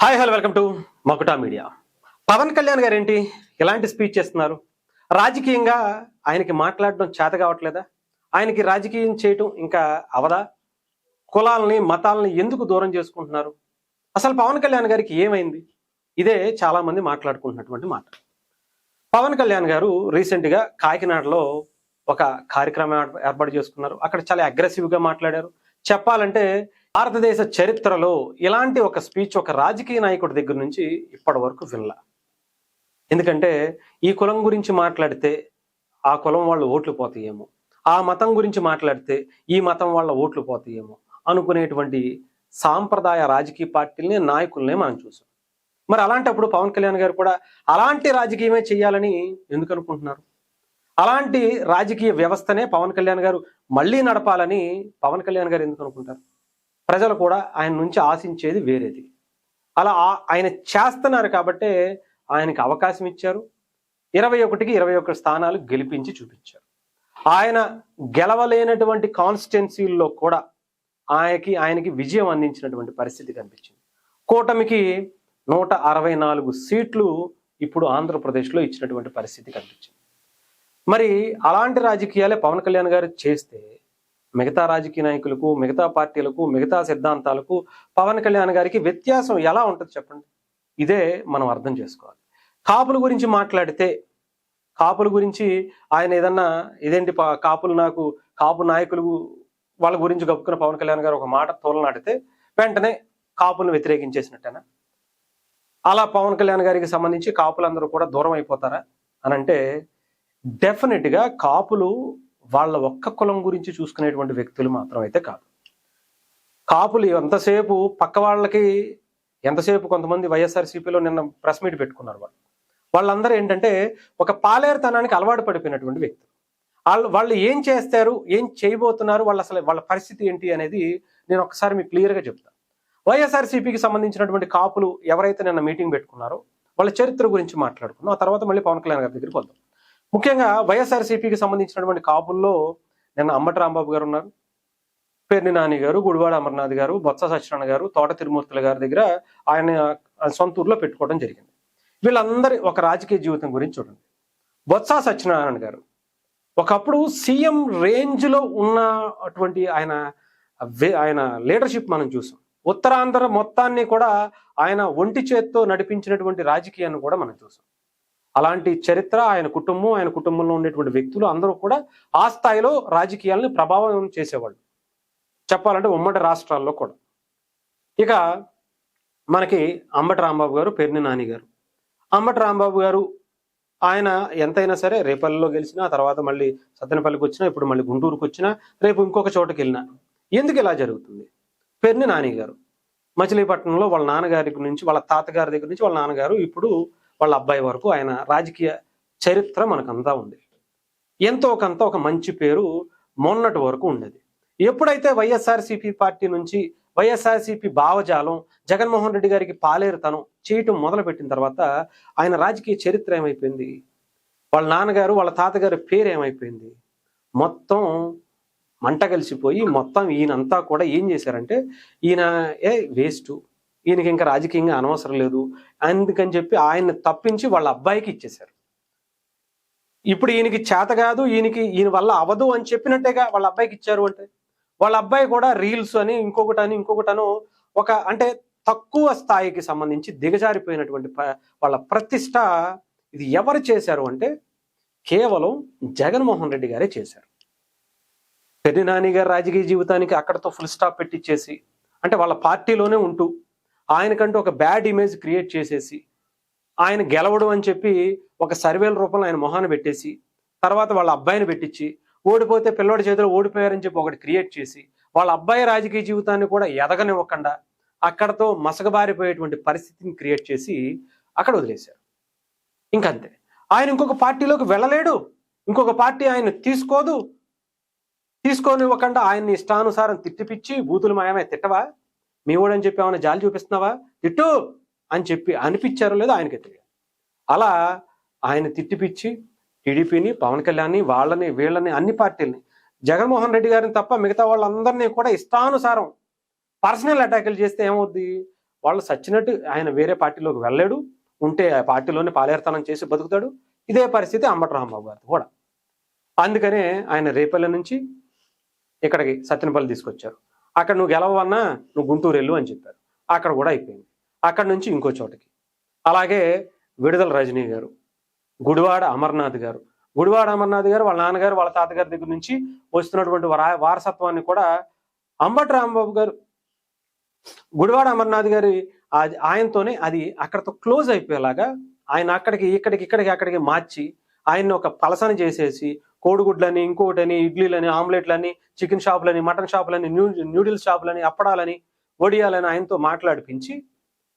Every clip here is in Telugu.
Hi hello welcome to Makuta media. Pawan Kalyan garu ఏంటి ఎలాంటి స్పీచ్ చేస్తున్నారు? రాజకీయంగా ఆయనకి మాట్లాడడం చేత కావట్లేదా? ఆయనకి రాజకీయం చేయటం ఇంకా అవదా? కులాలని మతాలని ఎందుకు దూరం చేసుకుంటున్నారు? అసలు పవన్ కళ్యాణ్ గారికి ఏమైంది? ఇదే చాలా మంది మాట్లాడుకుంటున్నటువంటి మాట. పవన్ కళ్యాణ్ గారు రీసెంట్గా కాకినాడలో ఒక కార్యక్రమం ఏర్పాటు చేసుకున్నారు. అక్కడ చాలా అగ్రెసివ్గా మాట్లాడారు. చెప్పాలంటే భారతదేశ చరిత్రలో ఇలాంటి ఒక స్పీచ్ ఒక రాజకీయ నాయకుడి దగ్గర నుంచి ఇప్పటి వరకు వినలా. ఎందుకంటే ఈ కులం గురించి మాట్లాడితే ఆ కులం వాళ్ళ ఓట్లు పోతాయేమో, ఆ మతం గురించి మాట్లాడితే ఈ మతం వాళ్ళ ఓట్లు పోతాయేమో అనుకునేటువంటి సాంప్రదాయ రాజకీయ పార్టీలని నాయకుల్నే మనం చూసాం. మరి అలాంటప్పుడు పవన్ కళ్యాణ్ గారు కూడా అలాంటి రాజకీయమే చేయాలని ఎందుకు అనుకుంటున్నారు? అలాంటి రాజకీయ వ్యవస్థనే పవన్ కళ్యాణ్ గారు మళ్ళీ నడపాలని పవన్ కళ్యాణ్ గారు ఎందుకు అనుకుంటారు? ప్రజలు కూడా ఆయన నుంచి ఆశించేది వేరేది. అలా ఆయన చేస్తున్నారు కాబట్టే ఆయనకి అవకాశం ఇచ్చారు. 21కి 21 స్థానాలు గెలిపించి చూపించారు. ఆయన గెలవలేనటువంటి కాన్స్టిట్యున్సీల్లో కూడా ఆయనకి విజయం అందించినటువంటి పరిస్థితి కనిపించింది. కూటమికి 164 సీట్లు ఇప్పుడు ఆంధ్రప్రదేశ్లో ఇచ్చినటువంటి పరిస్థితి కనిపించింది. మరి అలాంటి రాజకీయాలే పవన్ కళ్యాణ్ గారు చేస్తే మిగతా రాజకీయ నాయకులకు, మిగతా పార్టీలకు, మిగతా సిద్ధాంతాలకు పవన్ కళ్యాణ్ గారికి వ్యత్యాసం ఎలా ఉంటుంది చెప్పండి? ఇదే మనం అర్థం చేసుకోవాలి. కాపుల గురించి మాట్లాడితే, కాపుల గురించి ఆయన ఏదన్నా ఇదేంటి కాపులు నాకు కాపు నాయకులు వాళ్ళ గురించి గప్పుకున్న పవన్ కళ్యాణ్ గారు ఒక మాట తోలనాడితే వెంటనే కాపులను వ్యతిరేకించేసినట్టేనా? అలా పవన్ కళ్యాణ్ గారికి సంబంధించి కాపులందరూ కూడా దూరం అయిపోతారా అని అంటే డెఫినెట్గా కాపులు వాళ్ళ ఒక్క కులం గురించి చూసుకునేటువంటి వ్యక్తులు మాత్రం అయితే కాదు. కాపులు ఎంతసేపు పక్క వాళ్ళకి ఎంతసేపు కొంతమంది వైఎస్ఆర్సీపీలో నిన్న ప్రెస్ మీట్ పెట్టుకున్నారు. వాళ్ళందరూ ఏంటంటే ఒక పాలేరుతనానికి అలవాటు పడిపోయినటువంటి వ్యక్తులు. వాళ్ళు ఏం చేస్తారు, ఏం చేయబోతున్నారు, వాళ్ళ పరిస్థితి ఏంటి అనేది నేను ఒకసారి మీకు క్లియర్గా చెప్తాను. వైఎస్ఆర్సీపీకి సంబంధించినటువంటి కాపులు ఎవరైతే నిన్న మీటింగ్ పెట్టుకున్నారో వాళ్ళ చరిత్ర గురించి మాట్లాడుకున్నాం. ఆ తర్వాత మళ్ళీ పవన్ కళ్యాణ్ గారి దగ్గరికి వద్దాం. ముఖ్యంగా వైఎస్ఆర్సీపీకి సంబంధించినటువంటి కాపుల్లో నిన్న అంబటి రాంబాబు గారు ఉన్నారు, పేర్ని నాని గారు, గుడివాడ అమర్నాథ్ గారు, బొత్స సత్యనారాయణ గారు, తోట తిరుమూర్తుల గారి దగ్గర ఆయన సొంత ఊర్లో పెట్టుకోవడం జరిగింది. వీళ్ళందరి ఒక రాజకీయ జీవితం గురించి చూడండి. బొత్స సత్యనారాయణ గారు ఒకప్పుడు సీఎం రేంజ్లో ఉన్నటువంటి ఆయన లీడర్షిప్ మనం చూసాం. ఉత్తరాంధ్ర మొత్తాన్ని కూడా ఆయన ఒంటి చేత్తో నడిపించినటువంటి రాజకీయాన్ని కూడా మనం చూసాం. అలాంటి చరిత్ర ఆయన కుటుంబంలో ఉండేటువంటి వ్యక్తులు అందరూ కూడా ఆ స్థాయిలో రాజకీయాలను ప్రభావం చేసేవాళ్ళు, చెప్పాలంటే ఉమ్మడి రాష్ట్రాల్లో కూడా. ఇక మనకి అంబటి రాంబాబు గారు, పేర్ని నాని గారు. అంబటి రాంబాబు గారు ఆయన ఎంతైనా సరే రేపల్లిలో గెలిచినా, తర్వాత మళ్ళీ సత్తెనపల్లికి వచ్చినా, ఇప్పుడు మళ్ళీ గుంటూరుకు వచ్చినా, రేపు ఇంకొక చోటకి వెళ్ళినా ఎందుకు ఇలా జరుగుతుంది? పేర్ని నాని గారు మచిలీపట్నంలో వాళ్ళ నాన్నగారి నుంచి, వాళ్ళ తాతగారి దగ్గర నుంచి వాళ్ళ నాన్నగారు ఇప్పుడు వాళ్ళ అబ్బాయి వరకు ఆయన రాజకీయ చరిత్ర మనకంతా ఉంది. ఎంతో కొంత ఒక మంచి పేరు మొన్నటి వరకు ఉండేది. ఎప్పుడైతే వైఎస్ఆర్సీపీ పార్టీ నుంచి వైఎస్ఆర్సీపీ భావజాలం జగన్మోహన్ రెడ్డి గారికి పాలేరుతనం చేయటం మొదలుపెట్టిన తర్వాత ఆయన రాజకీయ చరిత్ర ఏమైపోయింది? వాళ్ళ నాన్నగారు వాళ్ళ తాతగారి పేరు ఏమైపోయింది? మొత్తం మంట కలిసిపోయి మొత్తం ఈయనంతా కూడా ఏం చేశారంటే ఈయన వేస్ట్, ఈయనకి ఇంకా రాజకీయంగా అనవసరం లేదు అందుకని చెప్పి ఆయన్ని తప్పించి వాళ్ళ అబ్బాయికి ఇచ్చేశారు. ఇప్పుడు ఈయనకి చేత కాదు, ఈయన వల్ల అవదు అని చెప్పినట్టేగా వాళ్ళ అబ్బాయికి ఇచ్చారు. అంటే వాళ్ళ అబ్బాయి కూడా రీల్స్ అని ఇంకొకటను ఒక అంటే తక్కువ స్థాయికి సంబంధించి దిగజారిపోయినటువంటి వాళ్ళ ప్రతిష్ట ఇది ఎవరు చేశారు అంటే కేవలం జగన్మోహన్ రెడ్డి గారే చేశారు. పెద్ది నాని గారి రాజకీయ జీవితానికి అక్కడతో ఫుల్ స్టాప్ పెట్టించేసి, అంటే వాళ్ళ పార్టీలోనే ఉంటూ ఆయనకంటూ ఒక బ్యాడ్ ఇమేజ్ క్రియేట్ చేసేసి, ఆయన గెలవడం అని చెప్పి ఒక సర్వేల రూపంలో ఆయన మొహాన్ని పెట్టేసి, తర్వాత వాళ్ళ అబ్బాయిని పెట్టించి, ఓడిపోతే పిల్లోడి చేతిలో ఓడిపోయారని చెప్పి ఒకటి క్రియేట్ చేసి, వాళ్ళ అబ్బాయి రాజకీయ జీవితాన్ని కూడా ఎదగనివ్వకుండా అక్కడతో మసకబారిపోయేటువంటి పరిస్థితిని క్రియేట్ చేసి అక్కడ వదిలేశారు. ఇంకంతే. ఆయన ఇంకొక పార్టీలోకి వెళ్ళలేడు, ఇంకొక పార్టీ ఆయన తీసుకోనివ్వకుండా ఆయన్ని ఇష్టానుసారం తిట్టిపిచ్చి బూతులు మాయమే తిట్టవా, మీ ఓడని చెప్పి ఏమైనా జాలి చూపిస్తున్నావా, తిట్టు అని చెప్పి అనిపించారో లేదో ఆయనకి తెలియదు. అలా ఆయన తిట్టిపిచ్చి టీడీపీని, పవన్ కళ్యాణ్ని, వీళ్ళని అన్ని పార్టీలని, జగన్మోహన్ రెడ్డి గారిని తప్ప మిగతా వాళ్ళందరినీ కూడా ఇష్టానుసారం పర్సనల్ అటాకులు చేస్తే ఏమవుద్ది? వాళ్ళు సచ్చినట్టు ఆయన వేరే పార్టీలోకి వెళ్ళాడు, ఉంటే ఆ పార్టీలోనే పాలేరుతనం చేసి బతుకుతాడు. ఇదే పరిస్థితి అంబటి రాంబాబు గారిది కూడా. అందుకనే ఆయన రేపల్లె నుంచి ఇక్కడికి సత్తెనపల్లి తీసుకొచ్చారు. అక్కడ నువ్వు గెలవన్నా నువ్వు గుంటూరు వెళ్ళు అని చెప్పారు. అక్కడ కూడా అయిపోయింది. అక్కడ నుంచి ఇంకో చోటకి. అలాగే విడుదల రజనీ గారు, గుడివాడ అమర్నాథ్ గారు. గుడివాడ అమర్నాథ్ గారు వాళ్ళ నాన్నగారు వాళ్ళ తాతగారి దగ్గర నుంచి వస్తున్నటువంటి వారసత్వాన్ని కూడా అంబటి రాంబాబు గారు, గుడివాడ అమర్నాథ్ గారి ఆయనతోనే అది అక్కడతో క్లోజ్ అయిపోయేలాగా ఆయన అక్కడికి మార్చి ఆయన్ని ఒక పలసని చేసేసి కోడిగుడ్లని, ఇంకోటని, ఇడ్లీలని, ఆమ్లెట్లని, చికెన్ షాపులని, మటన్ షాపులని, న్యూడిల్స్ షాపులని, అప్పడాలని, వడియాలని ఆయనతో మాట్లాడిపించి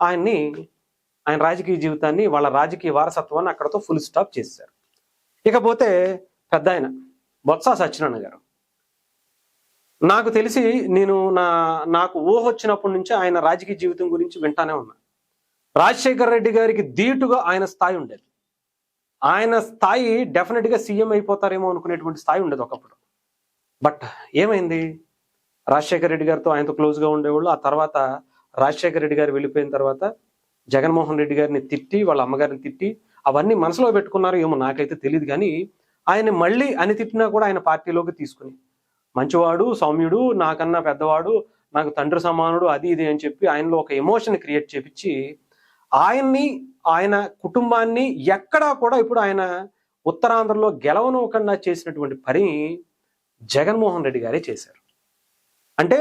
ఆయన రాజకీయ జీవితాన్ని, వాళ్ళ రాజకీయ వారసత్వాన్ని అక్కడతో ఫుల్ స్టాప్ చేశారు. ఇకపోతే పెద్ద ఆయన బొత్స సత్యనారాయణ గారు, నాకు తెలిసి నాకు ఊహ వచ్చినప్పటి నుంచి ఆయన రాజకీయ జీవితం గురించి వింటానే ఉన్నా. రాజశేఖర రెడ్డి గారికి ధీటుగా ఆయన స్థాయి ఉండేది. ఆయన స్థాయి డెఫినెట్గా సీఎం అయిపోతారేమో అనుకునేటువంటి స్థాయి ఉండేది ఒకప్పుడు. బట్ ఏమైంది, రాజశేఖర రెడ్డి గారితో ఆయనతో క్లోజ్గా ఉండేవాళ్ళు. ఆ తర్వాత రాజశేఖర రెడ్డి గారు వెళ్ళిపోయిన తర్వాత జగన్మోహన్ రెడ్డి గారిని తిట్టి, వాళ్ళ అమ్మగారిని తిట్టి, అవన్నీ మనసులో పెట్టుకున్నారు ఏమో నాకైతే తెలియదు. కానీ ఆయన మళ్ళీ అని తిట్టినా కూడా ఆయన పార్టీలోకి తీసుకుని మంచివాడు, సౌమ్యుడు, నాకన్నా పెద్దవాడు, నాకు తండ్రి సమానుడు, అది ఇది అని చెప్పి ఆయనలో ఒక ఎమోషన్ క్రియేట్ చేపించి ఆయన్ని, ఆయన కుటుంబాన్ని ఎక్కడా కూడా ఇప్పుడు ఆయన ఉత్తరాంధ్రలో గెలవనోకుండా చేసినటువంటి పని జగన్మోహన్ రెడ్డి గారే చేశారు. అంటే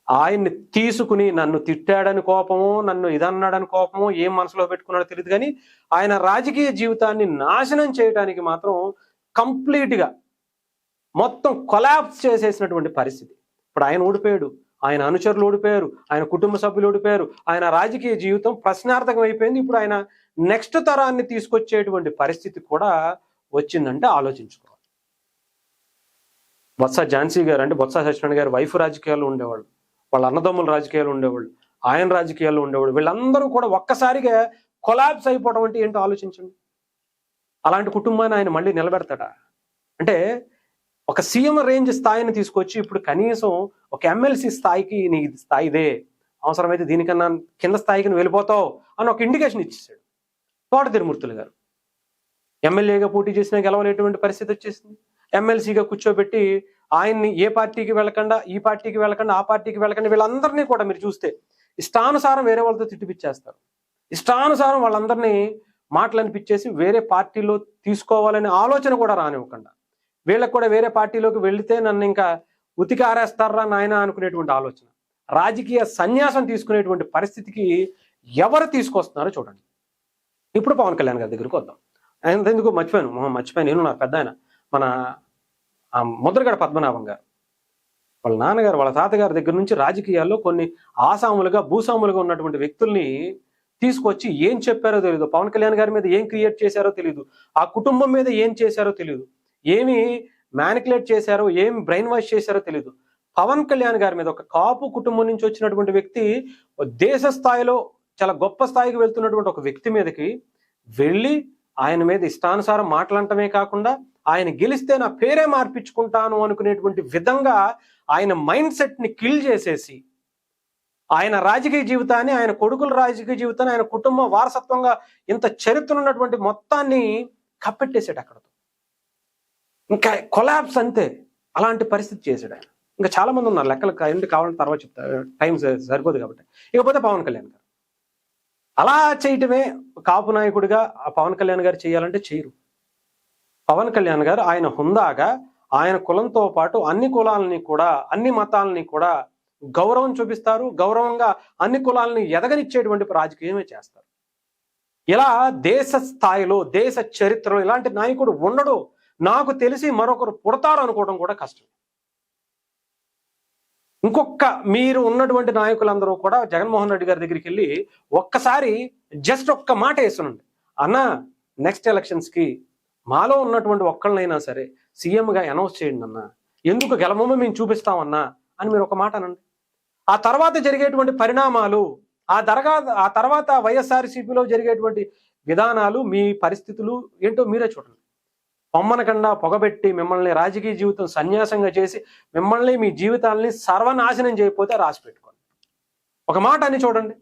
ఆయన్ని తీసుకుని నన్ను తిట్టాడని కోపమో, నన్ను ఇదన్నాడని కోపమో, ఏం మనసులో పెట్టుకున్నాడో తెలియదు. కానీ ఆయన రాజకీయ జీవితాన్ని నాశనం చేయడానికి మాత్రం కంప్లీట్గా మొత్తం కొలాప్స్ చేసేసినటువంటి పరిస్థితి. ఇప్పుడు ఆయన ఓడిపోయాడు, ఆయన అనుచరులు ఓడిపోయారు, ఆయన కుటుంబ సభ్యులు ఓడిపోయారు, ఆయన రాజకీయ జీవితం ప్రశ్నార్థకం అయిపోయింది. ఇప్పుడు ఆయన నెక్స్ట్ తరాన్ని తీసుకొచ్చేటువంటి పరిస్థితి కూడా వచ్చిందంటే ఆలోచించుకోవాలి. బొత్స ఝాన్సీ గారు, అంటే బొత్స సత్యనారాయణ గారు వైఫ్ రాజకీయాల్లో ఉండేవాళ్ళు, వాళ్ళ అన్నదమ్ముల రాజకీయాల్లో ఉండేవాళ్ళు, ఆయన రాజకీయాల్లో ఉండేవాళ్ళు. వీళ్ళందరూ కూడా ఒక్కసారిగా కొలాప్స్ అయిపోవడం అంటే ఏంటో ఆలోచించండి. అలాంటి కుటుంబాన్ని ఆయన మళ్ళీ నిలబెడతాడా? అంటే ఒక సీఎం రేంజ్ స్థాయిని తీసుకొచ్చి ఇప్పుడు కనీసం ఒక ఎమ్మెల్సీ స్థాయికి నీ స్థాయి ఇదే, అవసరమైతే దీనికన్నా కింద స్థాయికి నువ్వు వెళ్ళిపోతావు అని ఒక ఇండికేషన్ ఇచ్చేసాడు తోట తిరుమూర్తులు గారు. ఎమ్మెల్యేగా పోటీ చేసినా గెలవలేటువంటి పరిస్థితి వచ్చేసింది. ఎమ్మెల్సీగా కూర్చోబెట్టి ఆయన్ని ఏ పార్టీకి వెళ్ళకుండా, ఈ పార్టీకి వెళ్ళకుండా, ఆ పార్టీకి వెళ్ళకుండా, వీళ్ళందరినీ కూడా మీరు చూస్తే ఇష్టానుసారం వేరే వాళ్ళతో తిట్టిపిచ్చేస్తారు. ఇష్టానుసారం వాళ్ళందరినీ మాటలు అనిపించేసి వేరే పార్టీలో తీసుకోవాలనే ఆలోచన కూడా రానివ్వకుండా, వీళ్ళకు కూడా వేరే పార్టీలోకి వెళితే నన్ను ఇంకా ఉతికి ఆరేస్తారా నాయన అనుకునేటువంటి ఆలోచన, రాజకీయ సన్యాసం తీసుకునేటువంటి పరిస్థితికి ఎవరు తీసుకొస్తున్నారో చూడండి. ఇప్పుడు పవన్ కళ్యాణ్ గారి దగ్గరికి వద్దాం. ఎందుకు మర్చిపోయాను నేను, నా పెద్ద ఆయన మన ముద్రగడ పద్మనాభం గారు, వాళ్ళ నాన్నగారు వాళ్ళ తాతగారి దగ్గర నుంచి రాజకీయాల్లో కొన్ని ఆసాములుగా భూసాములుగా ఉన్నటువంటి వ్యక్తుల్ని తీసుకొచ్చి ఏం చెప్పారో తెలియదు, పవన్ కళ్యాణ్ గారి మీద ఏం క్రియేట్ చేశారో తెలియదు, ఆ కుటుంబం మీద ఏం చేశారో తెలియదు, ఏమి మ్యానికులేట్ చేశారో, ఏం బ్రెయిన్ వాష్ చేశారో తెలియదు. పవన్ కళ్యాణ్ గారి మీద ఒక కాపు కుటుంబం నుంచి వచ్చినటువంటి వ్యక్తి దేశ స్థాయిలో చాలా గొప్ప స్థాయికి వెళ్తున్నటువంటి ఒక వ్యక్తి మీదకి వెళ్ళి ఆయన మీద ఇష్టానుసారం మాట్లాడటమే కాకుండా ఆయన గెలిస్తే నా పేరే మార్పించుకుంటాను అనుకునేటువంటి విధంగా ఆయన మైండ్ సెట్ ని కిల్ చేసేసి ఆయన రాజకీయ జీవితాన్ని, ఆయన కొడుకుల రాజకీయ జీవితాన్ని, ఆయన కుటుంబం వారసత్వంగా ఇంత చరిత్ర ఉన్నటువంటి మొత్తాన్ని కప్పెట్టేసాడు అక్కడతో. ఇంకా కొలాప్స్ అంతే. అలాంటి పరిస్థితి చేశాడు ఆయన. ఇంకా చాలా మంది ఉన్నారు, లెక్కలు కావాలని తర్వాత చెప్తా, టైం సరిపోదు కాబట్టి. ఇకపోతే పవన్ కళ్యాణ్ గారు అలా చేయటమే కాపు నాయకుడిగా పవన్ కళ్యాణ్ గారు చేయాలంటే చేయరు. పవన్ కళ్యాణ్ గారు ఆయన హుందాగా ఆయన కులంతో పాటు అన్ని కులాలని కూడా, అన్ని మతాలని కూడా గౌరవం చూపిస్తారు. గౌరవంగా అన్ని కులాలని ఎదగనిచ్చేటువంటి రాజకీయమే చేస్తారు. ఇలా దేశ స్థాయిలో, దేశ చరిత్రలో ఇలాంటి నాయకుడు ఉండడు, నాకు తెలిసి మరొకరు పుడతారు అనుకోవడం కూడా కష్టం. ఇంకొక మీరు ఉన్నటువంటి నాయకులందరూ కూడా జగన్మోహన్ రెడ్డి గారి దగ్గరికి వెళ్ళి ఒక్కసారి జస్ట్ ఒక్క మాట వేసునండి, అన్న నెక్స్ట్ ఎలక్షన్స్ కి మాలో ఉన్నటువంటి ఒక్కళ్ళనైనా సరే సీఎంగా అనౌన్స్ చేయండి అన్న, ఎందుకు గెలవమో మేము చూపిస్తామన్నా అని మీరు ఒక మాట అనండి. ఆ తర్వాత జరిగేటువంటి పరిణామాలు, ఆ తర్వాత వైఎస్ఆర్సీపీలో జరిగేటువంటి విధానాలు, మీ పరిస్థితులు ఏంటో మీరే చూడండి. పొమ్మనకుండా పొగబెట్టి మిమ్మల్ని రాజకీయ జీవితం సన్యాసంగా చేసి మిమ్మల్ని, మీ జీవితాలని సర్వనాశనం చేయకపోతే రాసి పెట్టుకోండి. ఒక మాట అని చూడండి.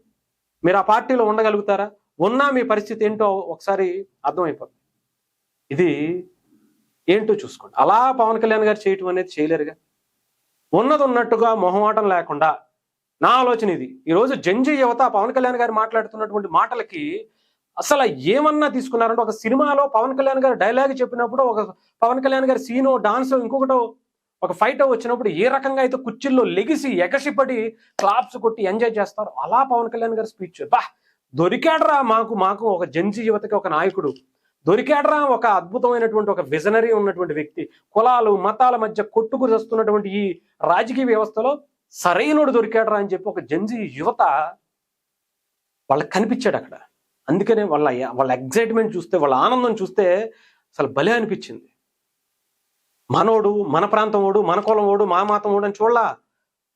మీరు ఆ పార్టీలో ఉండగలుగుతారా? ఉన్నా మీ పరిస్థితి ఏంటో ఒకసారి అర్థమైపోతుంది. ఇది ఏంటో చూసుకోండి. అలా పవన్ కళ్యాణ్ గారు చేయటం అనేది చేయలేరుగా. ఉన్నది ఉన్నట్టుగా మొహమాటం లేకుండా నా ఆలోచన ఇది. ఈరోజు జంజీ యువత పవన్ కళ్యాణ్ గారు మాట్లాడుతున్నటువంటి మాటలకి అసలు ఏమన్నా తీసుకున్నారంటే, ఒక సినిమాలో పవన్ కళ్యాణ్ గారు డైలాగ్ చెప్పినప్పుడు, ఒక పవన్ కళ్యాణ్ గారి సీనో, డాన్సో, ఇంకొకటో ఒక ఫైట్ వచ్చినప్పుడు ఏ రకంగా అయితే కుర్చీల్లో లెగిసి ఎగసిపడి క్లాప్స్ కొట్టి ఎంజాయ్ చేస్తారు, అలా పవన్ కళ్యాణ్ గారి స్పీచ్. దొరికాడరా మాకు ఒక జంజీ యువతకి ఒక నాయకుడు దొరికాడరా, ఒక అద్భుతమైనటువంటి ఒక విజనరీ ఉన్నటువంటి వ్యక్తి. కులాలు మతాల మధ్య కొట్టుకు వస్తున్నటువంటి ఈ రాజకీయ వ్యవస్థలో సరైనోడు దొరికాడరా అని చెప్పి ఒక జంజీ యువత వాళ్ళకి కనిపించాడు అక్కడ. అందుకనే వాళ్ళ ఎగ్జైట్మెంట్ చూస్తే, వాళ్ళ ఆనందం చూస్తే అసలు భలే అనిపించింది. మనోడు, మన ప్రాంతం ఓడు, మన కులం ఓడు, మా మాతం ఓడు అని చూడలా,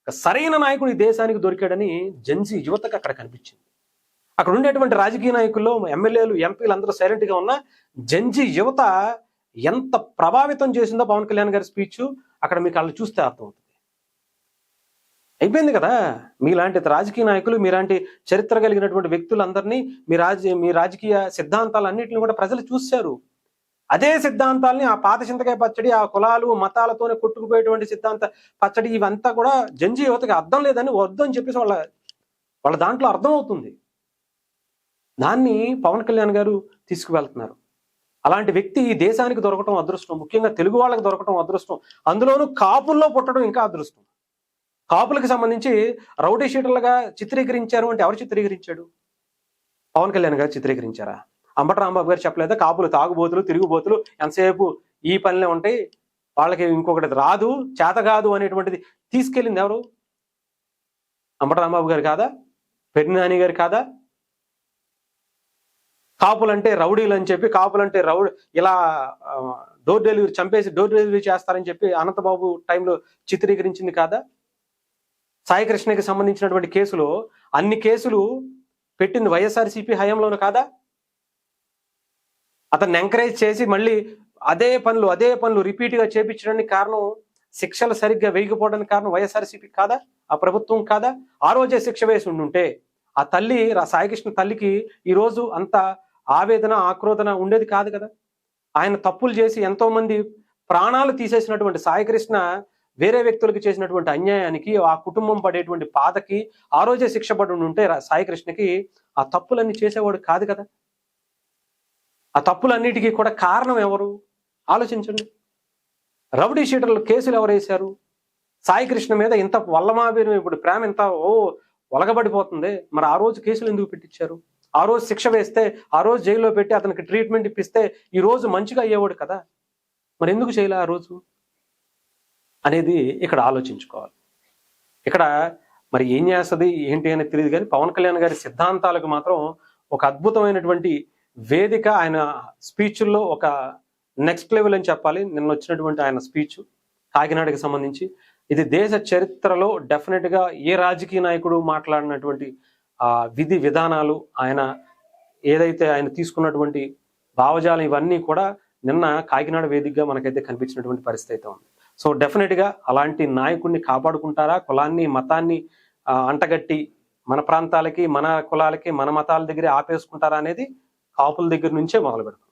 సరైన నాయకుడు ఈ దేశానికి దొరికాడని జంజీ యువతకు అక్కడ కనిపించింది. అక్కడ ఉండేటువంటి రాజకీయ నాయకుల్లో ఎమ్మెల్యేలు, ఎంపీలు అందరూ సైలెంట్గా ఉన్న జంజీ యువత ఎంత ప్రభావితం చేసిందో పవన్ కళ్యాణ్ గారి స్పీచ్ అక్కడ మీకు వాళ్ళు చూస్తే అర్థమవుతుంది. అయిపోయింది కదా. మీలాంటి రాజకీయ నాయకులు, మీలాంటి చరిత్ర కలిగినటువంటి వ్యక్తులందరినీ, మీ రాజకీయ సిద్ధాంతాలన్నింటినీ కూడా ప్రజలు చూశారు. అదే సిద్ధాంతాలని, ఆ పాత చింతకాయ పచ్చడి, ఆ కులాలు మతాలతోనే కొట్టుకుపోయేటువంటి సిద్ధాంత పచ్చడి, ఇవంతా కూడా జంజీ యువతకి అర్థం లేదని వద్దు అని చెప్పేసి వాళ్ళ దాంట్లో అర్థమవుతుంది. దాన్ని పవన్ కళ్యాణ్ గారు తీసుకువెళ్తున్నారు. అలాంటి వ్యక్తి ఈ దేశానికి దొరకటం అదృష్టం, ముఖ్యంగా తెలుగు వాళ్ళకి దొరకటం అదృష్టం. అందులోనూ కాపుల్లో పుట్టడం ఇంకా అదృష్టం. కాపులకు సంబంధించి రౌడీ షీటర్లుగా చిత్రీకరించారు అంటే ఎవరు చిత్రీకరించాడు? పవన్ కళ్యాణ్ గారు చిత్రీకరించారా? అంబటి రాంబాబు గారు చెప్పలేదా? కాపులు తాగుబోతులు, తిరుగుబోతులు, ఎంతసేపు ఈ పనిలో ఉంటాయి, వాళ్ళకి ఇంకొకటి రాదు, చేత కాదు అనేటువంటిది తీసుకెళ్ళింది ఎవరు? అంబటి రాంబాబు గారు కాదా? పెద్ది నాని గారు కాదా? కాపులంటే రౌడీలు అని చెప్పి, కాపులంటే ఇలా డోర్ డెలివరీ చంపేసి డోర్ డెలివరీ చేస్తారని చెప్పి అనంతబాబు టైంలో చిత్రీకరించింది కాదా? సాయి కృష్ణకి సంబంధించినటువంటి కేసులో అన్ని కేసులు పెట్టింది వైఎస్ఆర్సీపీ హయాంలోనే కాదా? అతన్ని ఎంకరేజ్ చేసి మళ్ళీ అదే పనులు రిపీట్గా చేపించడానికి కారణం, శిక్షలు సరిగ్గా వేయకపోవడానికి కారణం వైఎస్ఆర్సీపీ కాదా? ఆ ప్రభుత్వం కాదా? ఆ రోజే శిక్ష వేసి ఉండుంటే ఆ తల్లి, సాయికృష్ణ తల్లికి ఈరోజు అంత ఆవేదన, ఆక్రోధన ఉండేది కాదు కదా. ఆయన తప్పులు చేసి ఎంతో మంది ప్రాణాలు తీసేసినటువంటి సాయికృష్ణ వేరే వ్యక్తులకు చేసినటువంటి అన్యాయానికి, ఆ కుటుంబం పడేటువంటి బాధకి ఆ రోజే శిక్ష పడి ఉంటే సాయికృష్ణకి ఆ తప్పులన్నీ చేసేవాడు కాదు కదా. ఆ తప్పులన్నిటికీ కూడా కారణం ఎవరు? ఆలోచించండి. రౌడీ షీటర్లు కేసులు ఎవరు వేశారు? సాయికృష్ణ మీద ఇంత వల్లమాబీరు, ఇప్పుడు ప్రేమ ఇంత ఒలగబడిపోతుంది, మరి ఆ రోజు కేసులు ఎందుకు పెట్టించారు? ఆ రోజు శిక్ష వేస్తే, ఆ రోజు జైల్లో పెట్టి అతనికి ట్రీట్మెంట్ ఇప్పిస్తే ఈ రోజు మంచిగా అయ్యేవాడు కదా. మరి ఎందుకు చేయలే ఆ రోజు అనేది ఇక్కడ ఆలోచించుకోవాలి. ఇక్కడ మరి ఏం చేస్తుంది ఏంటి అనేది తెలియదు, కానీ పవన్ కళ్యాణ్ గారి సిద్ధాంతాలకు మాత్రం ఒక అద్భుతమైనటువంటి వేదిక. ఆయన స్పీచ్ల్లో ఒక నెక్స్ట్ లెవెల్ అని చెప్పాలి. నిన్న వచ్చినటువంటి ఆయన స్పీచ్ కాకినాడకి సంబంధించి, ఇది దేశ చరిత్రలో డెఫినెట్గా ఏ రాజకీయ నాయకుడు మాట్లాడినటువంటి విధి విధానాలు, ఏదైతే ఆయన తీసుకున్నటువంటి భావజాలం, ఇవన్నీ కూడా నిన్న కాకినాడ వేదికగా మనకైతే కనిపించినటువంటి పరిస్థితి అయితే ఉంది. సో డెఫినెట్గా అలాంటి నాయకుడిని కాపాడుకుంటారా? కులాన్ని మతాన్ని అంటగట్టి మన ప్రాంతాలకి, మన కులాలకి, మన మతాల దగ్గర ఆపేసుకుంటారా అనేది కాపుల దగ్గర నుంచే మొదలు పెడతాం.